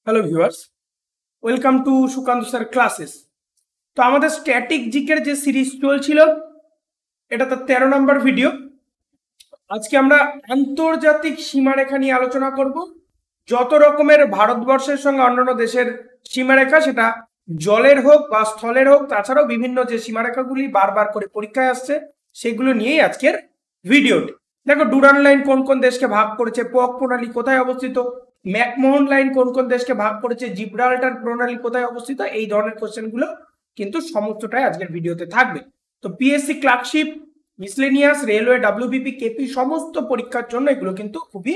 Hello viewers, welcome to Sukanta sir classes. তো আমাদের static জিকের যে সিরিজ চলছিল, এটা তার 13 নম্বর ভিডিও। আজকে আমরা আন্তর্জাতিক সীমারেখা নিয়ে আলোচনা করব। যত রকমের ভারতবর্ষের সঙ্গে অন্যান্য দেশের সীমারেখা, সেটা জলের হোক বা স্থলের হোক, তাছাড়াও বিভিন্ন যে সীমারেখাগুলি বারবার করে পরীক্ষায় আসছে, সেগুলো নিয়েই আজকের ভিডিওটি। দেখো, ডুরান্ড লাইন কোন কোন দেশকে ভাগ করেছে, পক প্রণালী কোথায় অবস্থিত, ম্যাকমোহন লাইন কোন কোন দেশকে ভাগ করেছে, জিব্রাল্টার প্রণালী কোথায় অবস্থিত, এই ধরনের কোশ্চেনগুলো কিন্তু সমস্তটাই আজকের ভিডিওতে থাকবে। তো PSC clerkship, miscellaneous, railway, WBP, KP সমস্ত পরীক্ষার জন্য এগুলো কিন্তু খুবই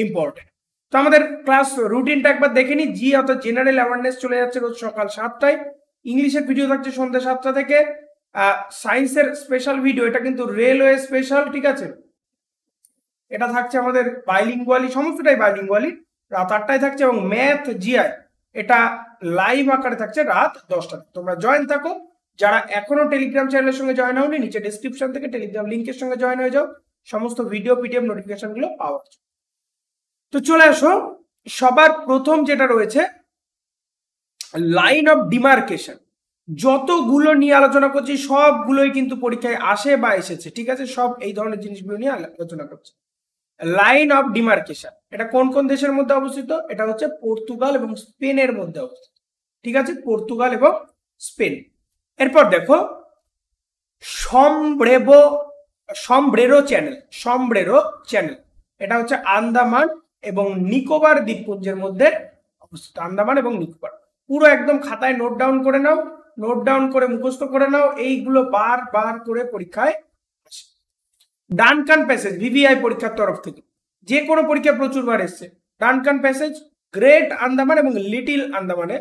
ইম্পর্টেন্ট। তো আমাদের ক্লাস রুটিনটা একবার দেখে নি। জি অর্থাৎ জেনারেল অ্যাওয়ারনেস চলে যাচ্ছে রোজ সকাল 7টায়, ইংলিশের ভিডিও থাকছে সন্ধ্যা 7টা থেকে, সায়েন্সের স্পেশাল ভিডিও, এটা কিন্তু রেলওয়ে স্পেশাল, ঠিক আছে, এটা থাকছে আমাদের বাইলিঙ্গুয়ালি, সমস্তটাই বাইলিঙ্গুয়ালি, রাত 8টায় থাকছে, এবং ম্যাথ জিআই এটা লাইভ আকারে থাকছে রাত 10টায়। তোমরা জয়েন থাকো। যারা এখনো টেলিগ্রাম চ্যানেলের সঙ্গে জয়েন হওনি, নিচে ডিসক্রিপশন থেকে টেলিগ্রাম লিঙ্কের সঙ্গে জয়েন হয়ে যাও, সমস্ত ভিডিও পিডিএফ নোটিফিকেশন গুলো পাওয়া যায়। তো চলে আসো, সবার প্রথম যেটা রয়েছে লাইন অফ ডিমার্কেশন। যতগুলো নিয়ে আলোচনা করছি সবগুলোই কিন্তু পরীক্ষায় আসে বা এসেছে, ঠিক আছে, সব এই ধরনের জিনিসগুলো নিয়ে আলোচনা করছি। লাইন অফ ডিমার্কেশন এটা কোন কোন দেশের মধ্যে অবস্থিত? এটা হচ্ছে পর্তুগাল এবং স্পেনের মধ্যে অবস্থিত, ঠিক আছে, পর্তুগাল এবং স্পেন। এরপর দেখো সম্ব্রেরো চ্যানেল, এটা হচ্ছে আন্দামান এবং নিকোবর দ্বীপপুঞ্জের মধ্যে অবস্থিত। আন্দামান এবং নিকোবর পুরো একদম খাতায় নোট ডাউন করে নাও, নোট ডাউন করে মুখস্থ করে নাও, এইগুলো বার করে পরীক্ষায় আসে। ডানকান প্যাসেজ ভিভিআই পরীক্ষার তরফ থেকে যে কোনো পরীক্ষা প্রচুরবার এসছে। ডানকান প্যাসেজ গ্রেট আন্দামান এবং লিটিল আন্দামানে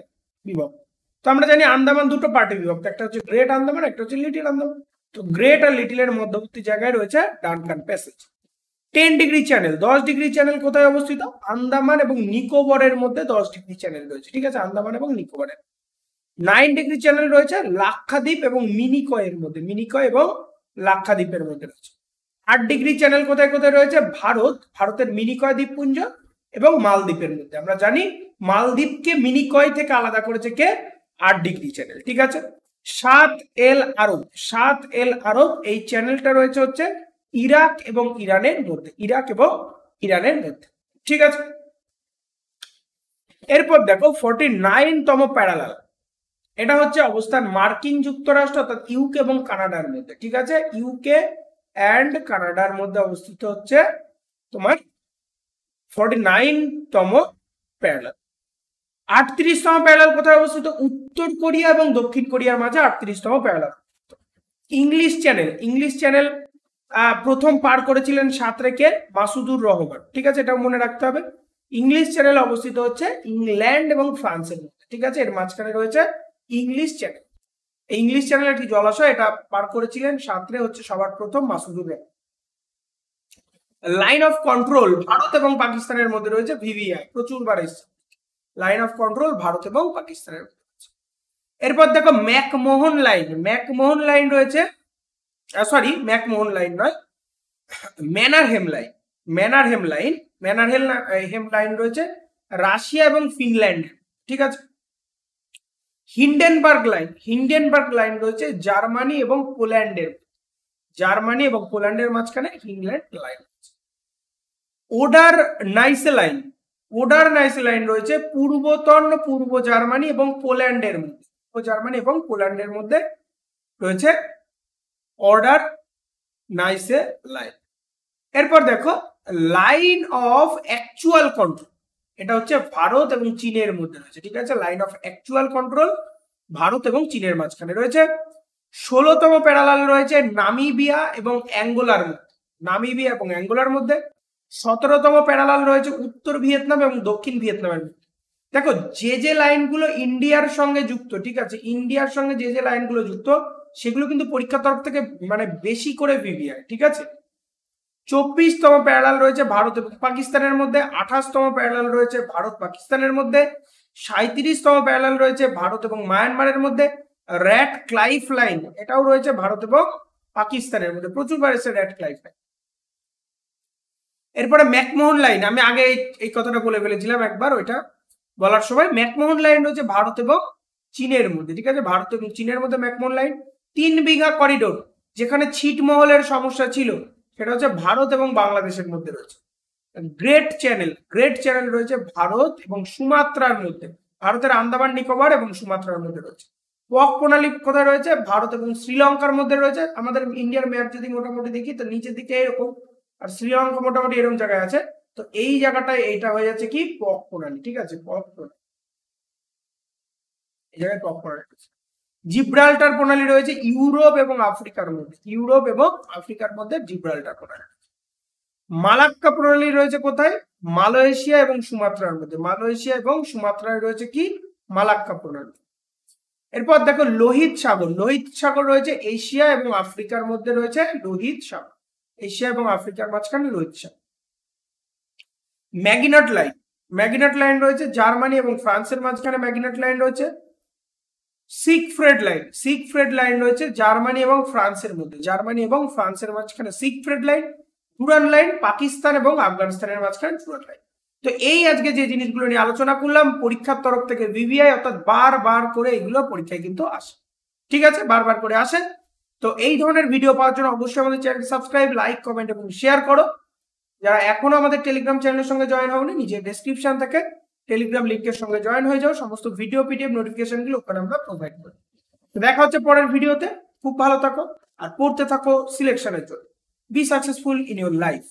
বিভক্ত। তো আমরা জানি আন্দামান দুটো পার্টে বিভক্ত, একটা হচ্ছে গ্রেট আন্দামান, একটা হচ্ছে লিটিল আন্দামান। তো গ্রেট আর লিটিলের মধ্যবর্তী জায়গায় রয়েছে Duncan passage. 10 degree channel, 10 degree channel কোথায় অবস্থিত? আন্দামান এবং নিকোবরের মধ্যে 10 ডিগ্রি চ্যানেল রয়েছে, ঠিক আছে, আন্দামান এবং নিকোবরের। 9 ডিগ্রি চ্যানেল রয়েছে লাক্ষাদ্বীপ এবং মিনিকয়ের মধ্যে, মিনিকয় এবং লাক্ষাদ্বীপের মধ্যে রয়েছে। 8 ডিগ্রি চ্যানেল কোথায় কোথায় রয়েছে? ভারতের মিনিকয় দ্বীপপুঞ্জ এবং মালদ্বীপের মধ্যে। আমরা জানি মালদ্বীপকে মিনিকয় থেকে আলাদা করেছে কে? 8 ডিগ্রি চ্যানেল, ঠিক আছে। 7 এল আরব, এই চ্যানেলটা রয়েছে হচ্ছে ইরাক এবং ইরানের মধ্যে, ঠিক আছে। এরপর দেখো 49তম প্যারালাল, এটা হচ্ছে অবস্থান মার্কিন যুক্তরাষ্ট্র অর্থাৎ ইউকে এবং কানাডার মধ্যে, ঠিক আছে, ইউকে অ্যান্ড কানাডার মধ্যে অবস্থিত হচ্ছে তোমার 49তম প্যারালাল। 38তম প্যারালাল কোথায় অবস্থিত? উত্তর কোরিয়া এবং দক্ষিণ কোরিয়ার মাঝে 38তম প্যারালাল। ইংলিশ চ্যানেল প্রথম পার করেছিলেন সাঁতরেকে মাসুদুর রহমান, ঠিক আছে, এটাও মনে রাখতে হবে। ইংলিশ চ্যানেল অবস্থিত হচ্ছে ইংল্যান্ড এবং ফ্রান্সের মধ্যে, ঠিক আছে, এর মাঝখানে রয়েছে ইংলিশ চ্যানেল। ইংলিশ চ্যানেল একটি জলাশয়, এটা পার করেছিলেন সাঁতরে হচ্ছে সবার প্রথম Masudur Rahman. Line of control Bharat এবং পাকিস্তানের মধ্যে রয়েছে ভিভিআই, প্রচুরবার এসেছে। লাইন অফ কন্ট্রোল ভারত এবং পাকিস্তানের মধ্যে। এরপর দেখো ম্যাকমোহন লাইন রয়েছে, সরি ম্যাকমোহন লাইন নয়, ম্যানারহেম লাইন রয়েছে রাশিয়া এবং ফিনল্যান্ড, ঠিক আছে। হিন্ডেনবার্গ লাইন রয়েছে জার্মানি এবং পোল্যান্ডের মাঝখানে হিনল্যান্ড লাইন। ওডার নাইসে লাইন রয়েছে পূর্ব জার্মানি এবং পোল্যান্ডের মধ্যে, রয়েছে অর্ডার নাইসে লাইন। এরপর দেখো লাইন অফ অ্যাকচুয়াল কন্ট্রোল, এটা হচ্ছে ভারত এবং চীনের মধ্যে রয়েছে, ঠিক আছে, line of actual control Bharat এবং চীনের মাঝখানে রয়েছে। 16তম প্যারালাল রয়েছে নামিবিয়া এবং অ্যাঙ্গোলার মধ্যে। 17তম প্যারালাল রয়েছে উত্তর ভিয়েতনাম এবং দক্ষিণ ভিয়েতনামের মধ্যে। দেখো যে লাইনগুলো ইন্ডিয়ার সঙ্গে যুক্ত, ঠিক আছে, ইন্ডিয়ার সঙ্গে যে লাইনগুলো যুক্ত সেগুলো কিন্তু পরীক্ষার তরফ থেকে মানে বেশি করে ভিভিআই, ঠিক আছে। 24তম প্যারালাল রয়েছে ভারত এবং পাকিস্তানের মধ্যে। 28তম প্যারালাল রয়েছে ভারত পাকিস্তানের মধ্যে। 37তম প্যারালাল রয়েছে ভারত এবং মায়ানমারের মধ্যে। র্যাট ক্লাইফ লাইন, এটাও রয়েছে ভারত এবং পাকিস্তানের মধ্যে, প্রচুরবার এসেছে র্যাট ক্লাইফ লাইন। এরপরে ম্যাকমোহন লাইন, আমি আগে এই কথাটা বলে ফেলেছিলাম একবার, ওইটা বলার সময় ম্যাকমোহন লাইন রয়েছে ভারত এবং চীনের মধ্যে, ঠিক আছে, ভারত এবং চীনের মধ্যে ম্যাকমোহন লাইন। 3 বিঘা করিডোর, যেখানে ছিটমহলের সমস্যা ছিল, সেটা হচ্ছে ভারত এবং বাংলাদেশের মধ্যে রয়েছে। গ্রেট চ্যানেল রয়েছে ভারত এবং সুমাত্রার মধ্যে, ভারতের আন্দামান নিকোবর এবং সুমাত্রার মধ্যে রয়েছে। পক প্রণালী কোথায় রয়েছে? ভারত এবং শ্রীলঙ্কার মধ্যে রয়েছে। আমাদের ইন্ডিয়ার ম্যাপ যদি মোটামুটি দেখি তো নিচের দিকে এরকম, আর শ্রীলঙ্কা মোটামুটি এরকম জায়গায় আছে। তো এই জায়গাটায় এইটা হয়ে যাচ্ছে কি পক প্রণালী, ঠিক আছে, পক প্রণালী, এই জায়গায় পক প্রণালী রয়েছে। জিব্রাল্টার প্রণালী রয়েছে ইউরোপ এবং আফ্রিকার মধ্যে, জিব্রাল্টার প্রণালী। মালাক্কা প্রণালী রয়েছে কোথায়? মালয়েশিয়া এবং সুমাত্রার মধ্যে, সুমাত্রায় রয়েছে কি মালাক্কা প্রণালী। এরপর দেখো লোহিত সাগর রয়েছে এশিয়া এবং আফ্রিকার মধ্যে রয়েছে লোহিত সাগর, এশিয়া এবং আফ্রিকার মাঝখানে লোহিত সাগর। ম্যাগিনট লাইন রয়েছে জার্মানি এবং ফ্রান্সের মাঝখানে ম্যাগিনট লাইন রয়েছে। সিগফ্রেড লাইন রয়েছে জার্মানি এবং ফ্রান্সের মধ্যে, মাঝখানে Siegfried line. Durand line Pakistan এবং আফগানিস্তানের মাঝখানে ডুরান্ড লাইন। তো এই আজকে যে জিনিসগুলো নিয়ে আলোচনা করলাম, পরীক্ষার তরফ থেকে ভিভিআই অর্থাৎ বারবার করে এগুলো পরীক্ষায় কিন্তু আসে, ঠিক আছে, বারবার করে আসে। তো এই ধরনের ভিডিও পাওয়ার জন্য অবশ্যই আমাদের চ্যানেল সাবস্ক্রাইব, লাইক, কমেন্ট এবং শেয়ার করো। যারা এখনো আমাদের টেলিগ্রাম চ্যানেলের সঙ্গে জয়েন হওনি, নিচে ডেসক্রিপশন থেকে টেলিগ্রাম লিংকের সঙ্গে জয়েন হয়ে যাও। সমস্ত ভিডিও পিডিএফ নোটিফিকেশনগুলো ওখানে আমরা প্রোভাইড করি। দেখা হচ্ছে পরের ভিডিওতে। খুব ভালো থাকো আর পড়তে থাকো সিলেকশনের জন্য। Be successful in your life.